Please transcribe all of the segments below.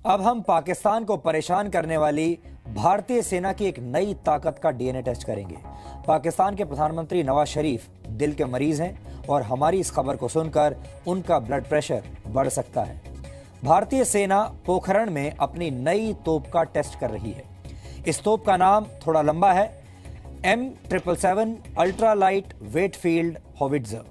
अब हम पाकिस्तान को परेशान करने वाली भारतीय सेना की एक नई ताकत का डीएनए टेस्ट करेंगे। पाकिस्तान के प्रधानमंत्री नवाज शरीफ दिल के मरीज हैं और हमारी इस खबर को सुनकर उनका ब्लड प्रेशर बढ़ सकता है। भारतीय सेना पोखरण में अपनी नई तोप का टेस्ट कर रही है। इस तोप का नाम थोड़ा लंबा है, M777 ultra light weight field howitzer.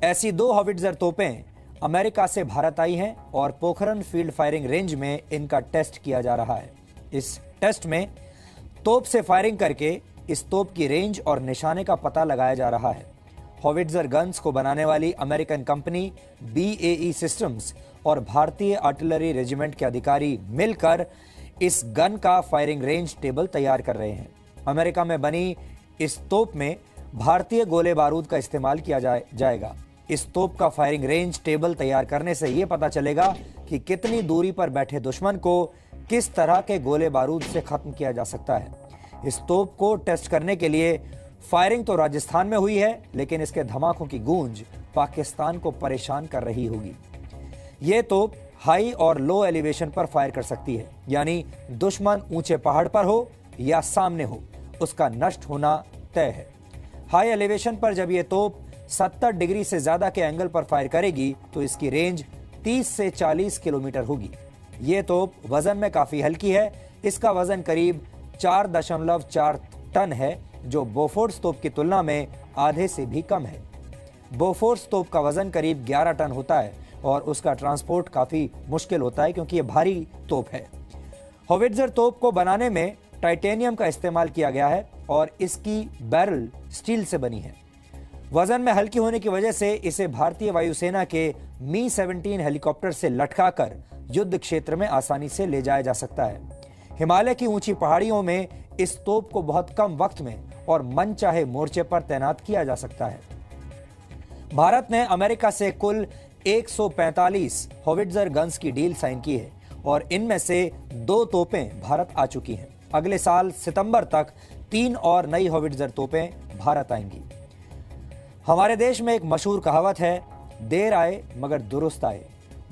ऐसी दो हॉविट्जर तोपें अमेरिका से भारत आई हैं और पोखरण फील्ड फायरिंग रेंज में इनका टेस्ट किया जा रहा है। इस टेस्ट में तोप से फायरिंग करके इस तोप की रेंज और निशाने का पता लगाया जा रहा है। हॉविट्जर गन्स को बनाने वाली अमेरिकन कंपनी BAE सिस्टम्स और भारतीय आर्टिलरी रेजिमेंट के अधिकारी मिलकर इस गन का फायरिंग रेंज टेबल तैयार कर रहे हैं। अमेरिका में बनी इस तोप में भारतीय गोले बारूद का इस्तेमाल किया जाएगा। इस तोप का फायरिंग रेंज टेबल तैयार करने से यह पता चलेगा कि कितनी दूरी पर बैठे दुश्मन को किस तरह के गोले बारूद से खत्म किया जा सकता है। इस तोप को टेस्ट करने के लिए फायरिंग तो राजस्थान में हुई है, लेकिन इसके धमाकों की गूंज पाकिस्तान को परेशान कर रही होगी। यह तोप हाई और लो एलिवेशन पर फायर कर सकती है, यानी दुश्मन ऊंचे पहाड़ पर हो या सामने हो, उसका नष्ट होना तय है। हाई एलिवेशन पर जब यह तोप 70 डिग्री से ज्यादा के एंगल पर फायर करेगी तो इसकी रेंज 30 से 40 किलोमीटर होगी। यह तोप वजन में काफी हल्की है। इसका वजन करीब 4.4 टन है, जो बोफोर्स तोप की तुलना में आधे से भी कम है। बोफोर्स तोप का वजन करीब 11 टन होता है और उसका ट्रांसपोर्ट काफी मुश्किल होता है क्योंकि यह भारी तोप है। हॉविट्जर तोप को बनाने में टाइटेनियम का इस्तेमाल किया गया है और इसकी बैरल स्टील से बनी है। वजन में हल्की होने की वजह से इसे भारतीय वायुसेना के Mi-17 हेलीकॉप्टर से लटकाकर युद्ध क्षेत्र में आसानी से ले जाया जा सकता है। हिमालय की ऊंची पहाड़ियों में इस तोप को बहुत कम वक्त में और मनचाहे मोर्चे पर तैनात किया जा सकता है। भारत ने अमेरिका से कुल 145 हॉविट्जर गन्स की डील साइन की है और इनमें से 2 तोपें भारत आ चुकी हैं। अगले साल सितंबर तक 3 और नई हॉविट्जर तोपें भारत आएंगी। हमारे देश में एक मशहूर कहावत है, देर आए मगर दुरुस्त आए।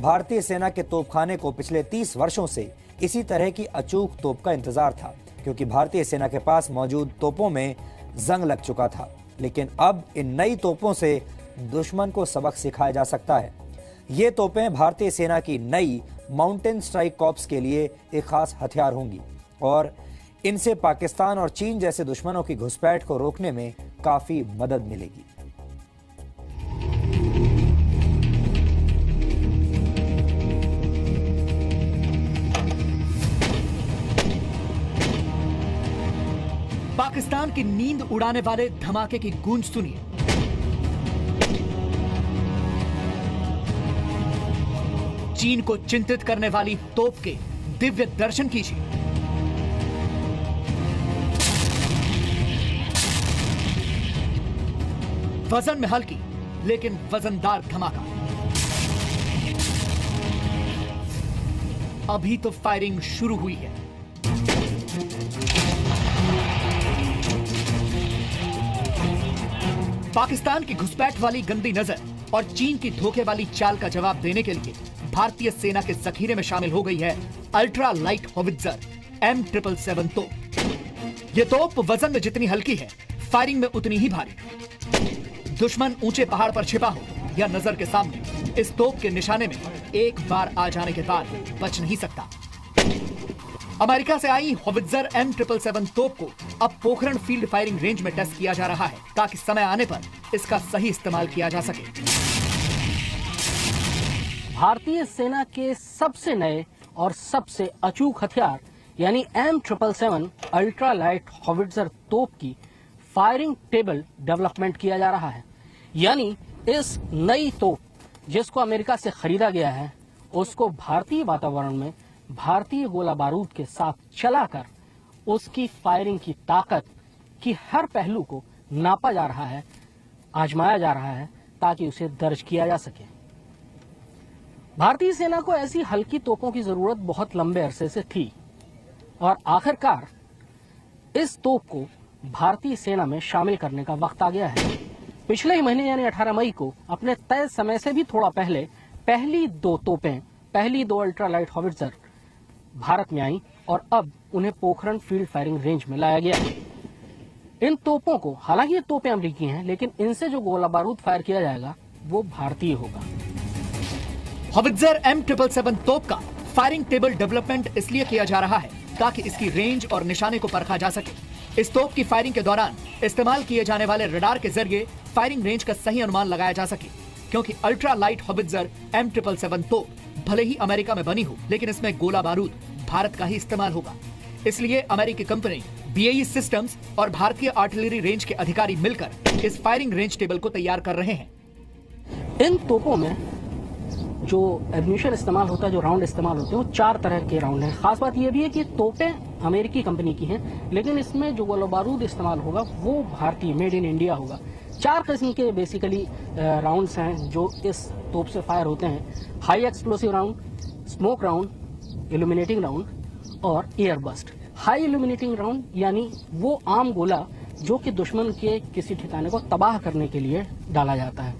भारतीय सेना के तोपखाने को पिछले 30 वर्षों से इसी तरह की अचूक तोप का इंतजार था, क्योंकि भारतीय सेना के पास मौजूद तोपों में जंग लग चुका था। लेकिन अब इन नई तोपों से दुश्मन को सबक सिखाया जा सकता है। ये तोपें भारतीय सेना की नई माउंटेन स्ट्राइक कॉर्प्स के लिए एक खास हथियार होंगी और इनसे पाकिस्तान और चीन जैसे दुश्मनों की घुसपैठ को रोकने में काफी मदद मिलेगी। पाकिस्तान की नींद उड़ाने वाले धमाके की गूंज सुनिए। चीन को चिंतित करने वाली तोप के दिव्य दर्शन कीजिए। वजन में हल्की लेकिन वजनदार धमाका। अभी तो फायरिंग शुरू हुई है। पाकिस्तान की घुसपैठ वाली गंदी नजर और चीन की धोखे वाली चाल का जवाब देने के लिए भारतीय सेना के जखीरे में शामिल हो गई है अल्ट्रा लाइट हॉविट्जर M777 तोप। ये तोप वजन में जितनी हल्की है, फायरिंग में उतनी ही भारी। दुश्मन ऊंचे पहाड़ पर छिपा हो या नजर के सामने, इस तोप के निशाने में एक बार आ जाने के बाद बच नहीं सकता। अमेरिका से आई हॉविट्जर M777 तोप को अब पोखरण फील्ड फायरिंग रेंज में टेस्ट किया जा रहा है, ताकि समय आने पर इसका सही इस्तेमाल किया जा सके। भारतीय सेना के सबसे नए और सबसे अचूक हथियार यानी M777 अल्ट्रा लाइट हॉविट्जर तोप की फायरिंग टेबल डेवलपमेंट किया जा रहा है। यानी इस नई तोप जिसको अमेरिका से खरीदा गया है, उसको भारतीय वातावरण में भारतीय गोला बारूद के साथ चलाकर उसकी फायरिंग की ताकत की हर पहलू को नापा जा रहा है, आजमाया जा रहा है, ताकि उसे दर्ज किया जा सके। भारतीय सेना को ऐसी हल्की तोपों की जरूरत बहुत लंबे अरसे से थी और आखिरकार इस तोप को भारतीय सेना में शामिल करने का वक्त आ गया है। पिछले ही महीने यानी 18 मई को अपने तय समय से भी थोड़ा पहले पहली 2 तोपें, पहली 2 अल्ट्रा लाइट हॉविट्जर भारत में आई और अब उन्हें पोखरण फील्ड फायरिंग रेंज में लाया गया। इन तोपों को, हालांकि ये तोपें अमेरिकी हैं, लेकिन इनसे जो गोला बारूद फायर किया जाएगा वो भारतीय होगा। हॉवित्जर M777 तोप का फायरिंग टेबल डेवलपमेंट इसलिए किया जा रहा है ताकि इसकी रेंज और निशाने को परखा जा सके। इस तोप की फायरिंग के दौरान इस्तेमाल किए जाने वाले रडार के जरिए फायरिंग रेंज का सही अनुमान लगाया जा सके, क्योंकि अल्ट्रा लाइट हॉवित्जर M777 तोप भले ही अमेरिका में बनी हो, लेकिन इसमें गोला बारूद भारत का ही इस्तेमाल होगा। इसलिए अमेरिकी कंपनी BAE सिस्टम्स और भारतीय आर्टिलरी रेंज के अधिकारी मिलकर इस फायरिंग रेंज टेबल को तैयार कर रहे हैं। इन तोपों में जो एम्यूनिशन इस्तेमाल होता है, जो राउंड इस्तेमाल होते हैं, वो 4 तरह के राउंड हैं। खास बात यह भी है कि तोपें अमेरिकी कंपनी की हैं, लेकिन इसमें जो गोला बारूद इस्तेमाल होगा वो भारतीय, मेड इन इंडिया होगा। 4 किस्म के बेसिकली राउंड्स हैं जो इस तोप से फायर होते हैं: high explosive round, smoke round, illuminating round और air burst. High illuminating round यानी वो आम गोला जो कि दुश्मन के किसी ठिकाने को तबाह करने के लिए डाला जाता है।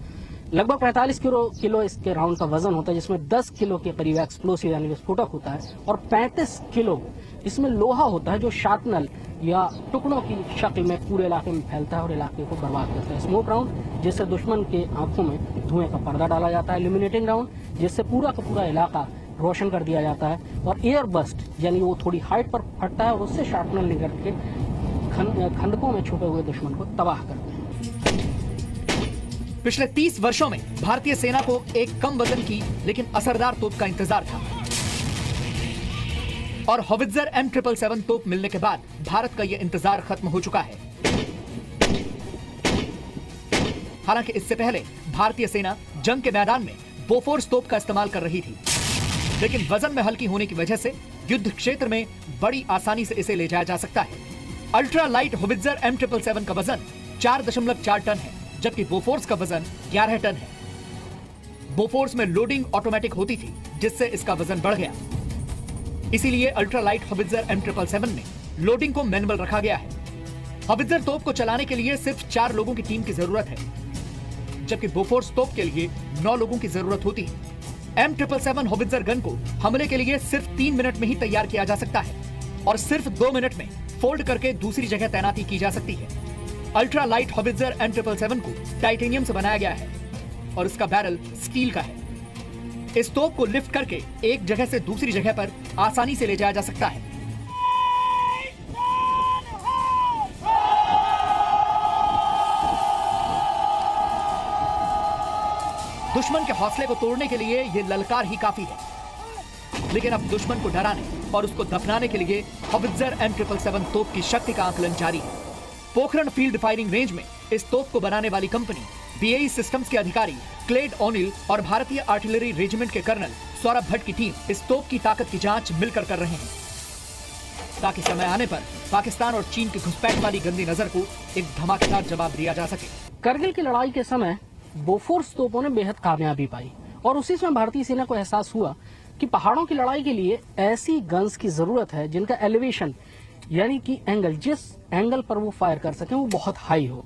लगभग 45 किलो इसके राउंड का वजन होता है, जिसमें 10 किलो के करीब एक्सप्लोसिव यानी विस्फोटक होता है और 35 किलो इसमें लोहा होता है जो शार्पनल या टुकड़ों की शक्ल में पूरे इलाके में फैलता है और इलाके को बर्बाद करता है। स्मोक राउंड जिससे दुश्मन के आंखों में धुएं का पर्दा डाला जाता है। इल्यूमिनेटिंग राउंड जिससे पूरा का पूरा इलाका रोशन कर दिया जाता है। और एयर बस्ट यानी वो थोड़ी हाइट पर फटता है और उससे शार्पनल निकल के खंडकों में छुपे हुए दुश्मन को तबाह करते हैं। पिछले 30 वर्षों में भारतीय सेना को एक कम वजन की लेकिन असरदार तोप का इंतजार था, और हॉवित्जर M777 तोप मिलने के बाद भारत का यह इंतजार खत्म हो चुका है। हालांकि इससे पहले भारतीय सेना जंग के मैदान में बोफोर्स तोप का इस्तेमाल कर रही थी, लेकिन वजन में हल्की होने की वजह से युद्ध क्षेत्र में बड़ी आसानी से इसे ले जाया जा सकता है। अल्ट्रा लाइट हॉवित्जर M777 का वजन 4.4 टन है, जबकि बोफोर्स का वजन 11 टन है। बोफोर्स में लोडिंग ऑटोमेटिक होती थी, जिससे इसका वजन बढ़ गया। इसीलिए अल्ट्रा लाइट हॉवित्जर M777 में लोडिंग को मैनुअल रखा गया है। हॉवित्जर तोप को चलाने के लिए सिर्फ 4 लोगों की टीम की जरूरत है, जबकि बोफोर्स तोप के लिए 9 लोगों की जरूरत होती है। M777 हॉवित्जर गन को हमले के लिए सिर्फ 3 मिनट में ही तैयार किया जा सकता है और सिर्फ 2 मिनट में फोल्ड करके दूसरी जगह तैनाती की जा सकती है। अल्ट्रा लाइट हॉवित्जर M777 को टाइटेनियम से बनाया गया है और इसका बैरल स्टील का है। इस तोप को लिफ्ट करके एक जगह से दूसरी जगह पर आसानी से ले जाया जा सकता है। दुश्मन के हौसले को तोड़ने के लिए यह ललकार ही काफी है, लेकिन अब दुश्मन को डराने और उसको दफनाने के लिए हॉवित्जर M777 तोप की शक्ति का आकलन जारी है। पोखरण फील्ड फायरिंग रेंज में इस तोप को बनाने वाली कंपनी BAE सिस्टम्स के अधिकारी क्लेड ओनिल और भारतीय आर्टिलरी रेजिमेंट के कर्नल सौरभ भट्ट की टीम इस तोप की ताकत की जांच मिलकर कर रहे हैं, ताकि समय आने पर पाकिस्तान और चीन की घुसपैठ वाली गंदी नजर को एक धमाकेदार जवाब दिया जा सके। करगिल की लड़ाई के समय बोफोर्स तोपों ने बेहद कामयाबी पाई और उसी समय भारतीय सेना को एहसास हुआ कि पहाड़ों की लड़ाई के लिए ऐसी गन्स की जरूरत है जिनका एलिवेशन यानी कि एंगल, जिस एंगल पर वो फायर कर सके वो बहुत हाई हो।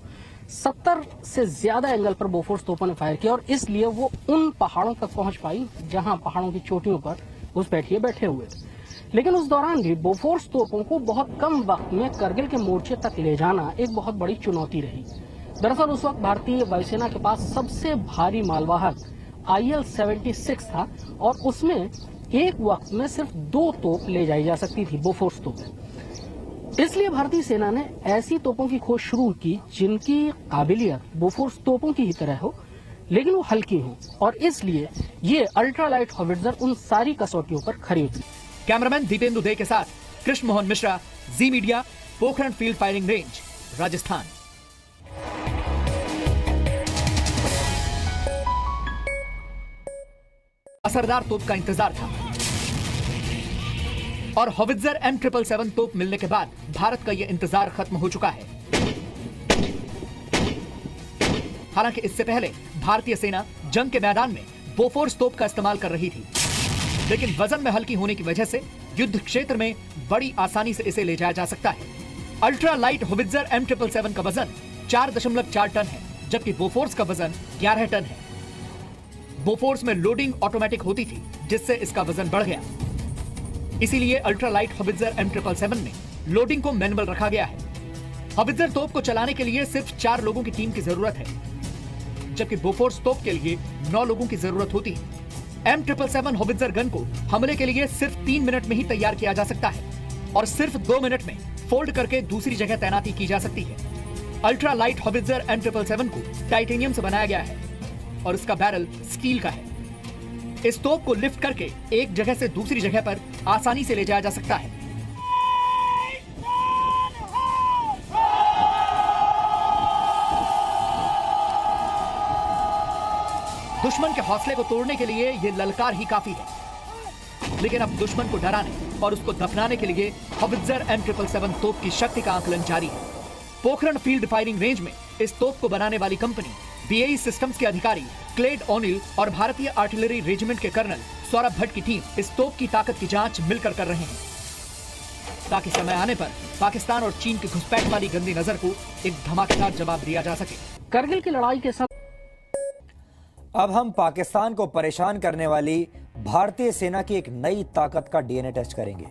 70 से ज्यादा एंगल पर बोफोर्स तोपों ने फायर किया और इसलिए वो उन पहाड़ों तक पहुंच पाई जहां पहाड़ों की चोटियों पर घुसपैठिए बैठे हुए थे। लेकिन उस दौरान भी बोफोर्स तोपों को बहुत कम वक्त में करगिल के मोर्चे तक ले जाना एक बहुत बड़ी चुनौती रही। दरअसल उस वक्त भारतीय वायुसेना के पास सबसे भारी मालवाहक IL-76 था और उसमें एक वक्त में सिर्फ 2 तोप ले जाई जा सकती थी, बोफोर्स तोप। इसलिए भारतीय सेना ने ऐसी तोपों की खोज शुरू की जिनकी काबिलियत बोफोर्स तोपों की ही तरह हो, लेकिन वो हल्की हो, और इसलिए ये अल्ट्रा लाइट हॉवित्जर उन सारी कसौटियों पर खरी उतरी। कैमरामैन दीपेंदु दे के साथ Krishna Mohan Mishra, Zee Media, Pokhran field firing range, Rajasthan. असरदार तोप का इंतजार था और हॉवित्जर M777 तोप मिलने के बाद भारत का यह इंतजार खत्म हो चुका है। हालांकि इससे पहले भारतीय सेना जंग के मैदान में बोफोर्स तोप का इस्तेमाल कर रही थी, लेकिन वजन में हल्की होने की वजह से युद्ध क्षेत्र में बड़ी आसानी से इसे ले जाया जा सकता है। अल्ट्रा लाइट हॉवित्जर M777 का वजन 4.4 टन है, जबकि बोफोर्स का वजन 11 टन है। बोफोर्स में लोडिंग ऑटोमेटिक होती थी, जिससे इसका वजन बढ़ गया। इसीलिए अल्ट्रा लाइट हॉवित्जर M777 में लोडिंग को मैनुअल रखा गया है। हॉवित्जर तोप को चलाने के लिए सिर्फ 4 लोगों की टीम की जरूरत है, जबकि बोफोर्स तोप के लिए 9 लोगों की जरूरत होती है। M777 हॉवित्जर गन को हमले के लिए सिर्फ 3 मिनट में ही तैयार किया जा सकता है और सिर्फ 2 मिनट में फोल्ड करके दूसरी जगह तैनाती की जा सकती है। अल्ट्रा लाइट हॉवित्जर M777 को टाइटेनियम से बनाया गया है और इसका बैरल स्टील का है। इस तोप को लिफ्ट करके एक जगह से दूसरी जगह पर आसानी से ले जाया जा सकता है। दुश्मन के हौसले को तोड़ने के लिए ये ललकार ही काफी है, लेकिन अब दुश्मन को डराने और उसको दफनाने के लिए हॉवित्जर M777 तोप की शक्ति का आकलन जारी है। पोखरण फील्ड फायरिंग रेंज में इस तोप को बनाने वाली कंपनी BAE सिस्टम्स के अधिकारी क्लेड ओनिल और भारतीय आर्टिलरी रेजिमेंट के कर्नल सौरभ भट्ट की टीम इस तोप की ताकत की जांच मिलकर कर रहे हैं, ताकि समय आने पर पाकिस्तान और चीन की घुसपैठ वाली गंदी नजर को एक धमाकेदार जवाब दिया जा सके। करगिल की लड़ाई के समय अब हम पाकिस्तान को परेशान करने वाली भारतीय सेना की एक नई ताकत का DNA टेस्ट करेंगे।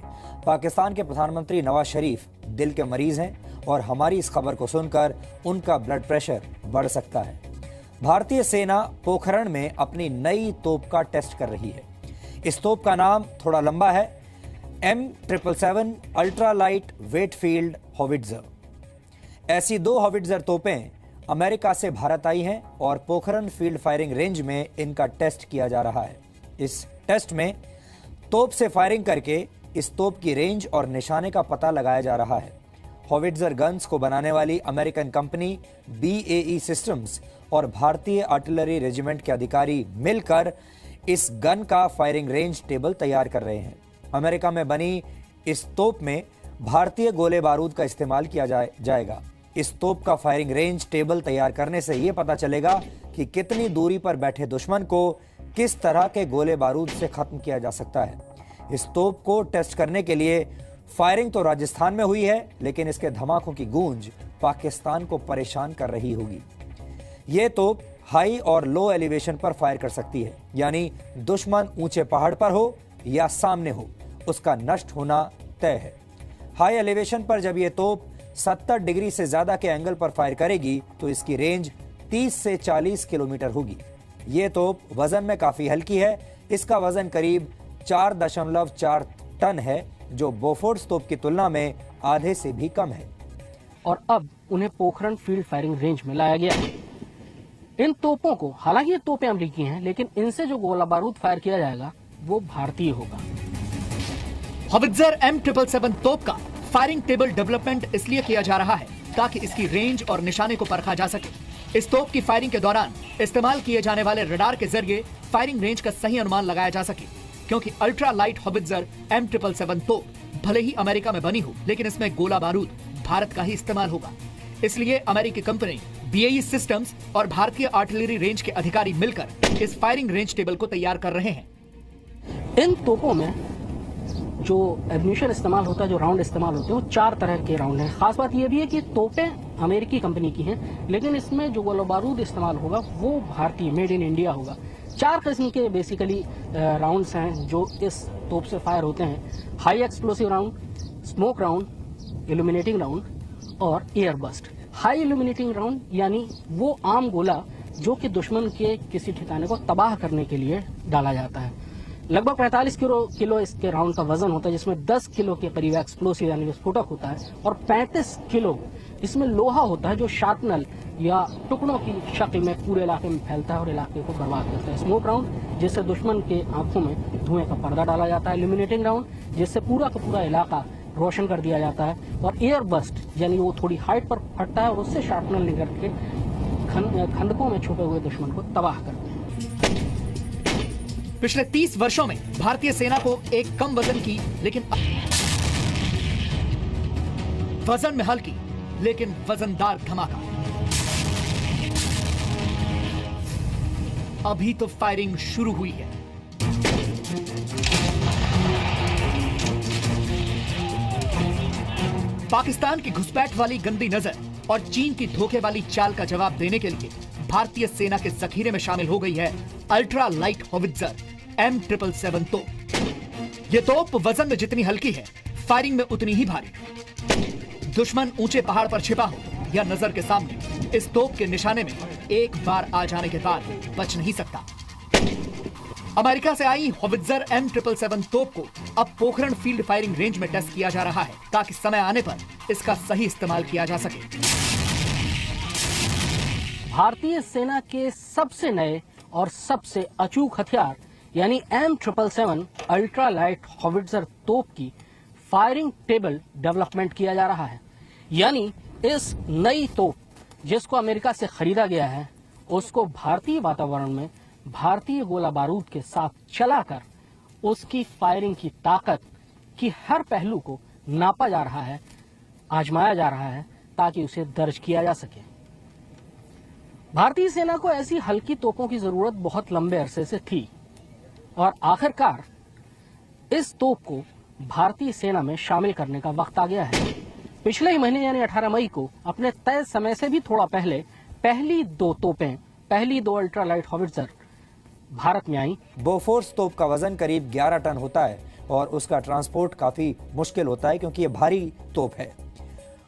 पाकिस्तान के प्रधानमंत्री नवाज शरीफ दिल के मरीज हैं और हमारी इस खबर को सुनकर उनका ब्लड प्रेशर बढ़ सकता है। भारतीय सेना पोखरण में अपनी नई तोप का टेस्ट कर रही है। इस तोप का नाम थोड़ा लंबा है, M777 ultra light weight field howitzer. ऐसी 2 हॉवित्जर तोपें अमेरिका से भारत आई हैं और पोखरण फील्ड फायरिंग रेंज में इनका टेस्ट किया जा रहा है। इस टेस्ट में तोप से फायरिंग करके इस तोप की रेंज और निशाने का पता लगाया जा रहा है। हॉवित्जर गन्स को बनाने वाली अमेरिकन कंपनी BAE सिस्टम्स और भारतीय आर्टिलरी रेजिमेंट के अधिकारी मिलकर इस गन का फायरिंग रेंज टेबल तैयार कर रहे हैं। अमेरिका में बनी इस तोप में भारतीय गोले बारूद का इस्तेमाल किया जाएगा। इस तोप का फायरिंग रेंज टेबल तैयार करने से यह पता चलेगा कि कितनी दूरी पर बैठे दुश्मन को किस तरह के गोले बारूद से खत्म किया जा सकता है। इस तोप को टेस्ट करने के लिए फायरिंग तो राजस्थान में हुई है, लेकिन इसके धमाकों की गूंज पाकिस्तान को परेशान कर रही होगी। यह तोप हाई और लो एलिवेशन पर फायर कर सकती है, यानी दुश्मन ऊंचे पहाड़ पर हो या सामने हो, उसका नष्ट होना तय है। हाई एलिवेशन पर जब यह तोप 70 डिग्री से ज्यादा के एंगल पर फायर करेगी तो इसकी रेंज 30 से 40 किलोमीटर होगी। यह तोप वजन में काफी हल्की है। इसका वजन करीब 4.4 टन है, जो बोफोर्स तोप की तुलना में आधे से भी कम है। और अब उन्हें पोखरण फील्ड फायरिंग रेंज में लाया गया है। इन तोपों को, हालांकि ये तोपें अमेरिकी हैं, लेकिन इनसे जो गोला बारूद फायर किया जाएगा वो भारतीय होगा। हॉवित्जर M777 तोप का फायरिंग टेबल डेवलपमेंट इसलिए किया जा रहा है ताकि इसकी रेंज और निशाने को परखा जा सके। इस तोप की फायरिंग के दौरान इस्तेमाल किए जाने वाले रडार के जरिए फायरिंग रेंज का सही अनुमान लगाया जा सके, क्योंकि अल्ट्रा लाइट हॉवित्जर M777 तोप भले ही अमेरिका में बनी हो, लेकिन इसमें गोला बारूद भारत का ही इस्तेमाल होगा। इसलिए अमेरिकी कंपनी BAE सिस्टम्स और भारतीय आर्टिलरी रेंज के अधिकारी मिलकर इस फायरिंग रेंज टेबल को तैयार कर रहे हैं। इन तोपों में जो एम्यूनिशन इस्तेमाल होता है, जो राउंड इस्तेमाल होते हैं, वो 4 तरह के राउंड हैं। खास बात यह भी है कि तोपें अमेरिकी कंपनी की हैं, लेकिन इसमें जो गोला बारूद इस्तेमाल होगा वो भारतीय, मेड इन इंडिया होगा। 4 किस्म के बेसिकली राउंड्स हैं जो इस तोप से फायर होते हैं। High explosive round, smoke round, illuminating round और air burst. High illuminating round यानी वो आम गोला जो कि दुश्मन के किसी ठिकाने को तबाह करने के लिए डाला जाता है। लगभग 45 किलो इसके राउंड का वजन होता है, जिसमें 10 किलो के करीब एक्सप्लोसिव यानी विस्फोटक होता है और 35 किलो इसमें लोहा होता है जो शार्पनल या टुकड़ों की शक्ल में पूरे इलाके में फैलता है और इलाके को बर्बाद करता है। स्मोक राउंड जिससे दुश्मन के आंखों में धुएं का पर्दा डाला जाता है। इल्यूमिनेटिंग राउंड जिससे पूरा का पूरा इलाका रोशन कर दिया जाता है। और एयर बस्ट यानी वो थोड़ी हाइट पर फटता है और उससे शार्पनल निकल के खंडकों में छुपे हुए दुश्मन को तबाह करते हैं। पिछले 30 वर्षों में भारतीय सेना को एक कम वजन की लेकिन वजन में हल्की लेकिन वजनदार धमाका। अभी तो फायरिंग शुरू हुई है। पाकिस्तान की घुसपैठ वाली गंदी नजर और चीन की धोखे वाली चाल का जवाब देने के लिए भारतीय सेना के जखीरे में शामिल हो गई है अल्ट्रा लाइट हॉवित्जर M777 तोप। ये तोप वजन में जितनी हल्की है, फायरिंग में उतनी ही भारी। दुश्मन ऊंचे पहाड़ पर छिपा हो या नजर के सामने, इस तोप के निशाने में एक बार आ जाने के बाद बच नहीं सकता। अमेरिका से आई हॉवित्जर M777 तोप को अब पोखरण फील्ड फायरिंग रेंज में टेस्ट किया जा रहा है, ताकि समय आने पर इसका सही इस्तेमाल किया जा सके। भारतीय सेना के सबसे नए और सबसे अचूक हथियार यानी M777 अल्ट्रा लाइट हॉवित्जर तोप की फायरिंग टेबल डेवलपमेंट किया जा रहा है। यानी इस नई तोप जिसको अमेरिका से खरीदा गया है, उसको भारतीय वातावरण में भारतीय गोला बारूद के साथ चलाकर उसकी फायरिंग की ताकत की हर पहलू को नापा जा रहा है, आजमाया जा रहा है, ताकि उसे दर्ज किया जा सके। भारतीय सेना को ऐसी हल्की तोपों की जरूरत बहुत लंबे अरसे से थी और आखिरकार इस तोप को भारतीय सेना में शामिल करने का वक्त आ गया है। पिछले ही महीने यानी 18 मई को अपने तय समय से भी थोड़ा पहले पहली दो अल्ट्रा लाइट हॉवित्जर भारत में आई। बोफोर्स तोप का वजन करीब 11 टन होता है और उसका ट्रांसपोर्ट काफी मुश्किल होता है क्योंकि ये भारी तोप है।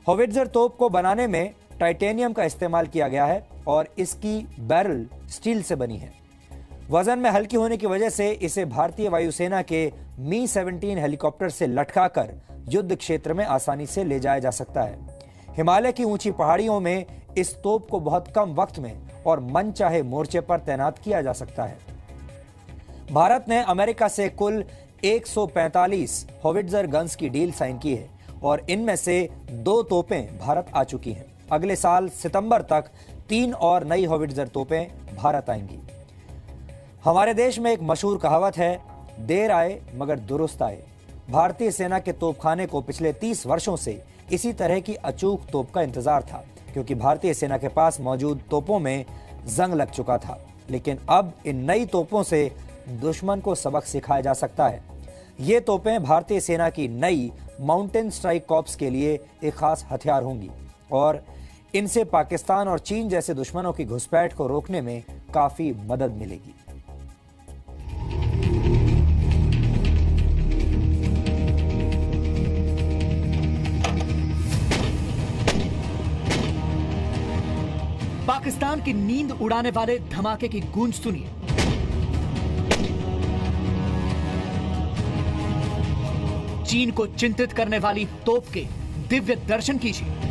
हॉवित्जर तोप को बनाने में टाइटेनियम का इस्तेमाल किया गया है और इसकी बैरल स्टील से बनी है। वजन में हल्की होने की वजह से इसे भारतीय वायुसेना के Mi-17 हेलीकॉप्टर से लटकाकर युद्ध क्षेत्र में आसानी से ले जाया जा सकता है। हिमालय की ऊंची पहाड़ियों में इस तोप को बहुत कम वक्त में और मनचाहे मोर्चे पर तैनात किया जा सकता है। भारत ने अमेरिका से कुल 145 हॉवित्जर गन्स की डील साइन की है और इनमें से 2 तोपें भारत आ चुकी हैं। अगले साल सितंबर तक 3 और नई हॉवित्जर तोपें भारत आएंगी। हमारे देश में एक मशहूर कहावत है, देर आए मगर दुरुस्त आए। भारतीय सेना के तोपखाने को पिछले 30 वर्षों से इसी तरह की अचूक तोप का इंतजार था, क्योंकि भारतीय सेना के पास मौजूद तोपों में जंग लग चुका था। लेकिन अब इन नई तोपों से दुश्मन को सबक सिखाया जा सकता है। ये तोपें भारतीय सेना की नई माउंटेन स्ट्राइक कॉर्प्स के लिए एक खास हथियार होंगी और इनसे पाकिस्तान और चीन जैसे दुश्मनों की घुसपैठ को रोकने में काफी मदद मिलेगी। पाकिस्तान की नींद उड़ाने वाले धमाके की गूंज सुनिए। चीन को चिंतित करने वाली तोप के दिव्य दर्शन कीजिए।